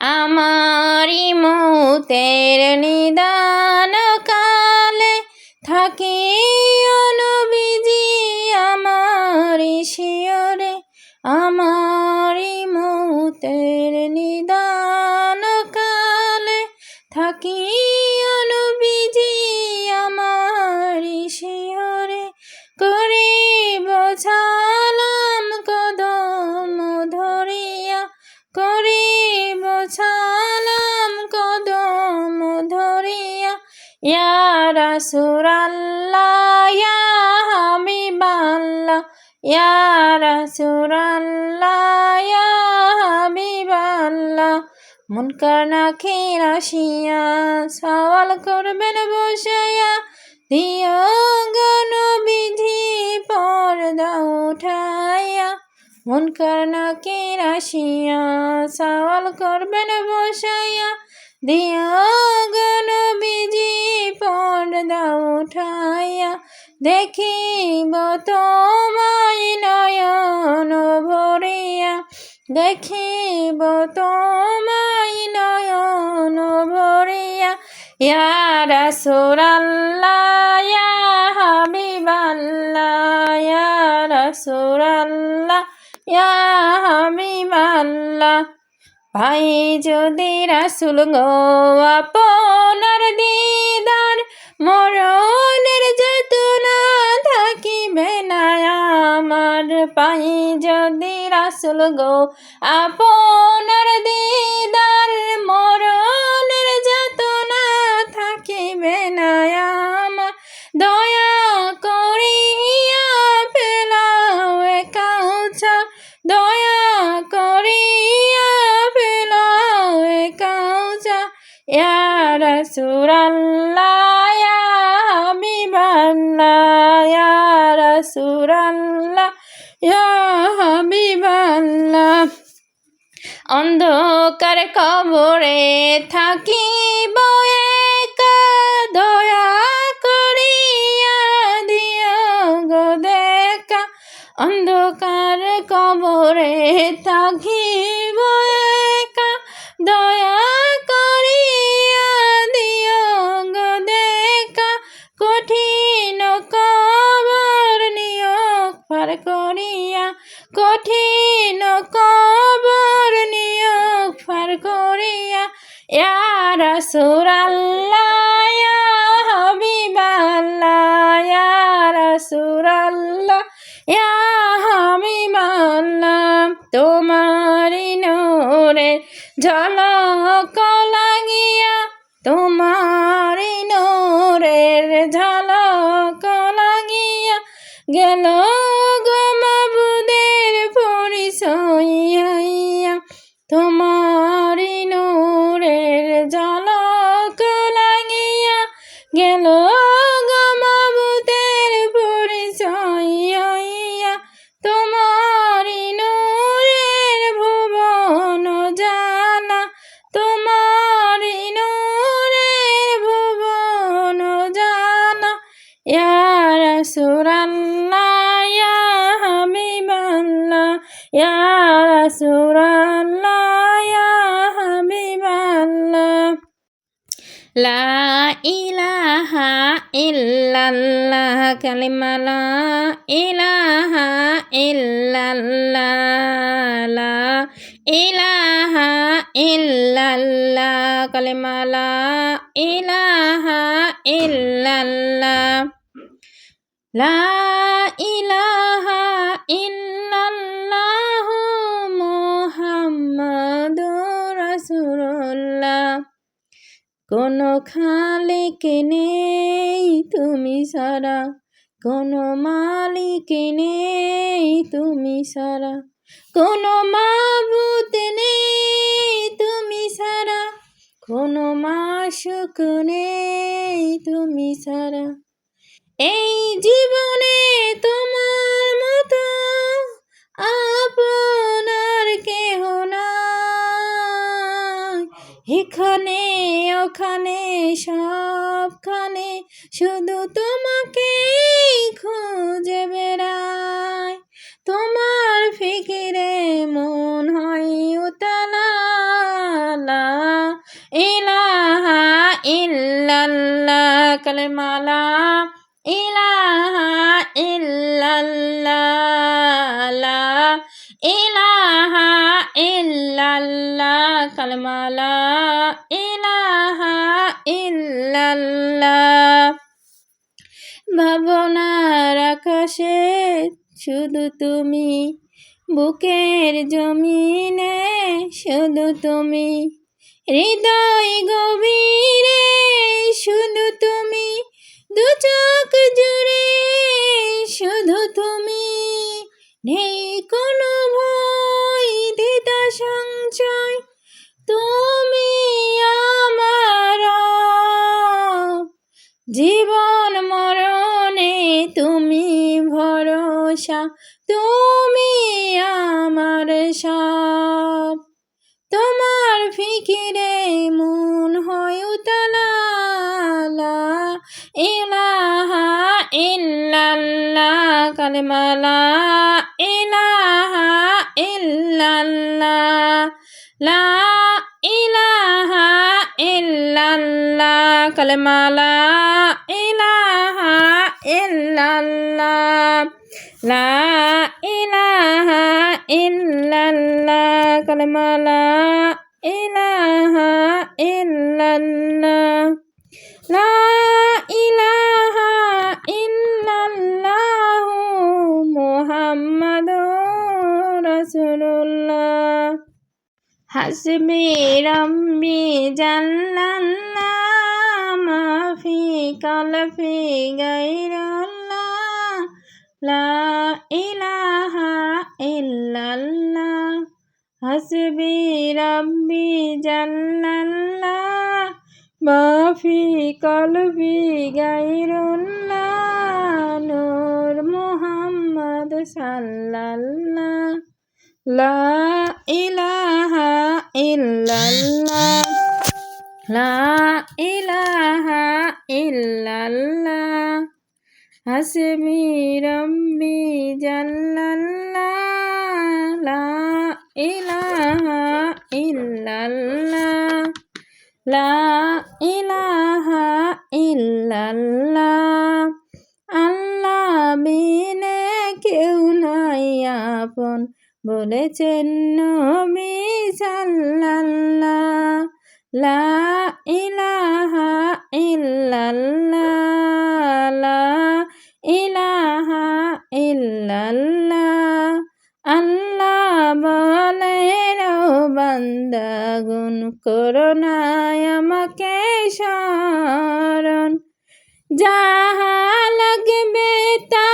আমারি মৌতের নিদান কালে থাকি নবীজি আমারি শিয়রে। আমারি মৌতের নিদান কালে থাকি নবীজি আমারি শিয়রে। করিব সালাম কদম ধরিয়া, করিব সালাম কদম ধরিয়া। ইয়া রাসূলাল্লাহ ইয়া হাবিবাল্লাহ, ইয়া রাসূলাল্লাহ ইয়া হাবিবাল্লাহ। মুনকার নাকির আসিয়া সওয়াল করবেন বসায়া, দিও গো নবীজি পর্দা উঠাইয়া। মুনকার নাকির আসিয়া সওয়াল করবেন বসায়া, দিও গো নবীজি পর্দা উঠাইয়া। দেখিব তোমায় নয়ন ভরিয়া, দেখিব তোমায় নয়ন ভরিয়া। ইয়া রাসূলাল্লাহ ইয়া হাবিবাল্লাহ, ইয়া রাসূলাল্লাহ ইয়া হাবিবাল্লাহ। ভাই যদি রাসূল গো আপনার দিদার, মরণের যাতনা থাকিবে না আমার। পাই যদি রাসূল গো আপনার দিদার, মরণের যাতনা থাকিবে না আমার। দয়া করিয়া ফেলাও এ কাউছার, দয়া করিয়া ফেলাও এ কাউছার। ইয়া রাসূলাল্লাহ ইয়া হাবিবাল্লাহ, ইয়া রাসূলাল্লাহ ইয়া হাবিবাল্লাহ। অন্ধকার কবরে থাকিব একা, দয়া করিয়া দিও গো দেখা। অন্ধকার কবরে থাকিব একা, দয়া করিয়া দিও গো দেখা। কঠিন কবর নিয়োগ পার করিয়া, কঠিন কবর নিয়োগ পার করিয়া। ইয়া রাসূলাল্লাহ ইয়া হাবিবাল্লাহ, ইয়া রাসূলাল্লাহ ইয়া হাবিবাল্লাহ। তোমারি নূরের ঝলক লাগিয়া, তোমারি নূরের ঝলক লাগিয়া। গেল গো মাবুদের পরিচয় হইয়া, তোমারি নূরের ঝলক লাগিয়া। গেল গো মাবুদের পরিচয় হইয়া। তোমারি নূরের ভুবন জানা, তোমারি নূরের ভুবন জানা। ইয়া রাসূলাল্লাহ ইয়া হাবিবাল্লাহ, ইয়া রাসূলাল্লাহ ইয়া হাবিবাল্লাহ। লা ইলাহা ইল্লাল্লাহ কালিমা লা ইলাহা ইল্লাল্লাহ, লা ইলাহা ইল্লাল্লাহ কালিমা লা ইলাহা ইল্লাল্লাহ। লা ইলাহা ইল্লাল্লাহু মুহাম্মাদুর রাসূলুল্লাহ। কোনো খালিক নেই তুমি ছাড়া, কোনো মালিক নেই তুমি ছাড়া, কোনো মাবুদ নেই তুমি ছাড়া, কোনো মাশুক নেই তুমি ছাড়া। এই জীবনে তোমার মতো আপনার কেহ নাই। এখানে ওখানে সবখানে শুধু তোমাকে খুঁজে বেড়াই। তোমার ফিকিরে মন হয় উতালা, লা কালেমা লা ইলাহা ইল্লাল্লাহ লা ইলাহা ইল্লাল্লাহ কালেমা লা ইলাহা ইল্লাল্লাহ। ভাবনার আকাশে শুধু তুমি, বুকের জমিনে শুধু তুমি, হৃদয় গভীরে শুধু তুমি, দু চোখ জুড়ে শুধু তুমি, নেই কোনো ভয় দ্বিধা সংশয়, তুমি আমার জীবন মরণে তুমি ভরসা, তুমি আমার সব। তোমার ফিকিরে মন হয় উতলা, লা ইলাহা ইল্লাল্লাহ কালেমা লা ইলাহা ইল্লাল্লাহ লা ইলাহা ইল্লাল্লাহ কালেমা লা ইলাহা ইল্লাল্লাহ লা ইলাহা ইল্লাল্লাহ কালেমা লা ইলাহা ইল্লাল্লাহ লা ইলাহা ইল্লাল্লাহু মুহাম্মাদুর রাসূলুল্লাহ। হাসবি রাব্বি জাল্লাল্লাহ মা ফি কলবি গায়রুল্লাহ লা ইলাহা ইল্লাল্লাহ। হাসবি রাব্বি জাল্লাল্লাহ মা ফি কলবি গায়রুল্লাহ নূর মুহাম্মদ সাল্লাল্লাহ লা ইলাহা ইল্লাল্লাহ লা ইলাহা ইল্লাল্লাহ। হাসবি রাব্বি জাল্লাল্লাহ লা ইলাহা ইল্লাল্লাহ লা ইলাহা ইল্লাল্লাহ। আল্লাহ বিনে কেউ নাই আপন বলেছেন নবী সাল্লাল্লাহ লা ইলাহা ইল্লাল্লাহ লা ইলাহা ইল্লাল্লাহ। আল্লাহ বলেন ও বান্দা গুণ করো না আমাকে স্মরণ, যাহা লাগবে তা